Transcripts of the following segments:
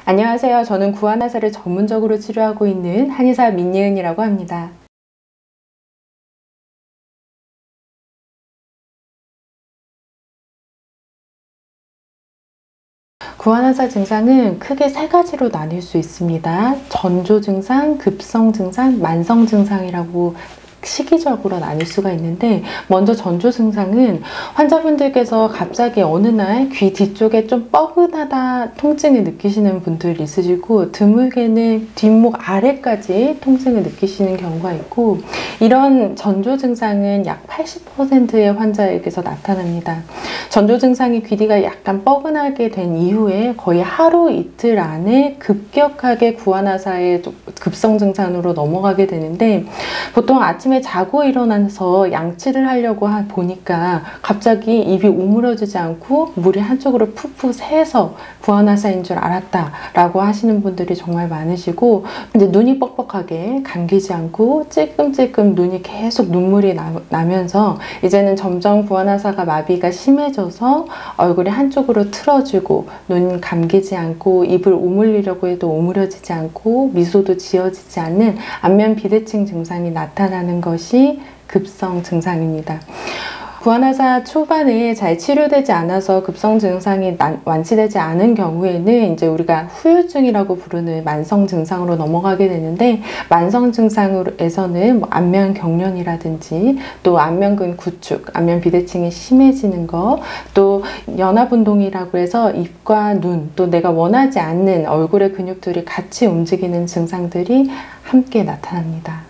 안녕하세요. 저는 구안화사를 전문적으로 치료하고 있는 한의사 민예은이라고 합니다. 구안화사 증상은 크게 세 가지로 나뉠 수 있습니다. 전조 증상, 급성 증상, 만성 증상이라고 시기적으로 나뉠 수가 있는데, 먼저 전조 증상은 환자분들께서 갑자기 어느 날 귀 뒤쪽에 좀 뻐근하다 통증을 느끼시는 분들 있으시고, 드물게는 뒷목 아래까지 통증을 느끼시는 경우가 있고, 이런 전조 증상은 약 80%의 환자에게서 나타납니다. 전조 증상이 귀뒤가 약간 뻐근하게 된 이후에 거의 하루 이틀 안에 급격하게 구안화사의 급성 증상으로 넘어가게 되는데, 보통 아침에 자고 일어나서 양치를 하려고 보니까 갑자기 입이 오므려지지 않고 물이 한쪽으로 푹푹 새서 구안화사인 줄 알았다 라고 하시는 분들이 정말 많으시고, 이제 눈이 뻑뻑하게 감기지 않고 찔끔찔끔 눈이 계속 눈물이 나면서 이제는 점점 구안화사가 마비가 심해져서 얼굴이 한쪽으로 틀어지고, 눈 감기지 않고 입을 오물리려고 해도 오므려지지 않고 미소도 지어지지 않는 안면 비대칭 증상이 나타나는 것이 급성 증상입니다. 구안화사 초반에 잘 치료되지 않아서 급성 증상이 완치되지 않은 경우에는 이제 우리가 후유증이라고 부르는 만성 증상으로 넘어가게 되는데, 만성 증상에서는 뭐 안면 경련이라든지 또 안면근 구축, 안면 비대칭이 심해지는 거, 또 연합운동이라고 해서 입과 눈, 또 내가 원하지 않는 얼굴의 근육들이 같이 움직이는 증상들이 함께 나타납니다.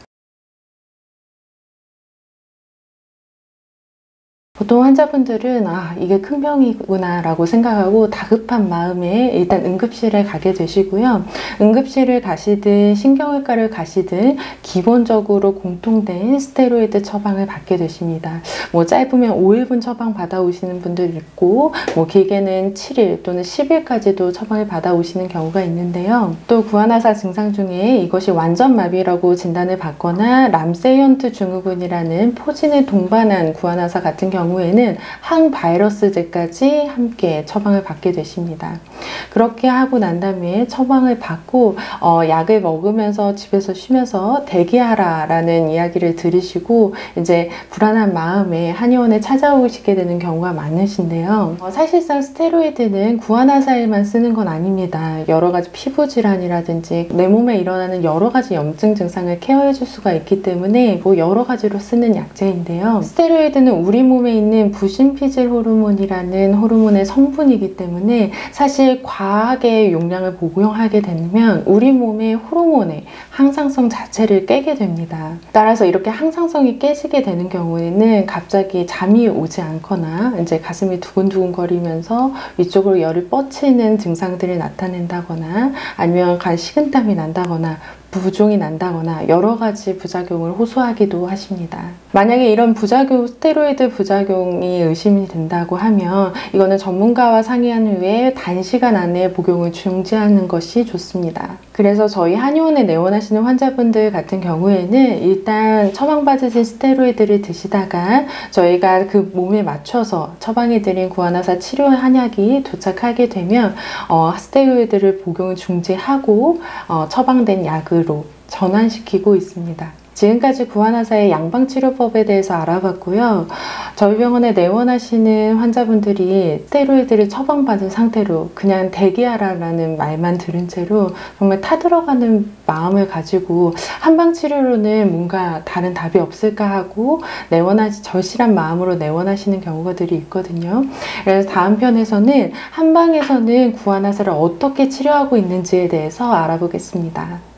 보통 환자분들은 이게 큰 병이구나 라고 생각하고 다급한 마음에 일단 응급실에 가게 되시고요. 응급실을 가시든 신경외과를 가시든 기본적으로 공통된 스테로이드 처방을 받게 되십니다. 뭐 짧으면 5일분 처방 받아오시는 분들 있고, 뭐 길게는 7일 또는 10일까지도 처방을 받아오시는 경우가 있는데요. 또 구안화사 증상 중에 이것이 완전 마비라고 진단을 받거나 람세이언트 증후군이라는 포진을 동반한 구안화사 같은 경우에는 항바이러스제까지 함께 처방을 받게 되십니다. 그렇게 하고 난 다음에 처방을 받고 약을 먹으면서 집에서 쉬면서 대기하라 라는 이야기를 들으시고 이제 불안한 마음에 한의원에 찾아오시게 되는 경우가 많으신데요. 사실상 스테로이드는 구안화사에만 쓰는 건 아닙니다. 여러 가지 피부 질환이라든지 내 몸에 일어나는 여러 가지 염증 증상을 케어해 줄 수가 있기 때문에 뭐 여러 가지로 쓰는 약제인데요. 스테로이드는 우리 몸에 있는 부신피질 호르몬이라는 호르몬의 성분이기 때문에 사실 과하게 용량을 복용하게 되면 우리 몸의 호르몬의 항상성 자체를 깨게 됩니다. 따라서 이렇게 항상성이 깨지게 되는 경우에는 갑자기 잠이 오지 않거나 이제 가슴이 두근두근 거리면서 위쪽으로 열이 뻗치는 증상들이 나타낸다거나, 아니면 식은땀이 난다거나 부종이 난다거나 여러 가지 부작용을 호소하기도 하십니다. 만약에 이런 스테로이드 부작용이 의심이 된다고 하면 이거는 전문가와 상의한 후에 단시간 안에 복용을 중지하는 것이 좋습니다. 그래서 저희 한의원에 내원하시는 환자분들 같은 경우에는 일단 처방받으신 스테로이드를 드시다가 저희가 그 몸에 맞춰서 처방해드린 구안화사 치료 한약이 도착하게 되면 스테로이드를 복용을 중지하고 처방된 약으로 전환시키고 있습니다. 지금까지 구안화사의 양방치료법에 대해서 알아봤고요. 저희 병원에 내원하시는 환자분들이 스테로이드를 처방받은 상태로 그냥 대기하라라는 말만 들은 채로 정말 타들어가는 마음을 가지고 한방치료로는 뭔가 다른 답이 없을까 하고 절실한 마음으로 내원하시는 경우들이 있거든요. 그래서 다음 편에서는 한방에서는 구안화사를 어떻게 치료하고 있는지에 대해서 알아보겠습니다.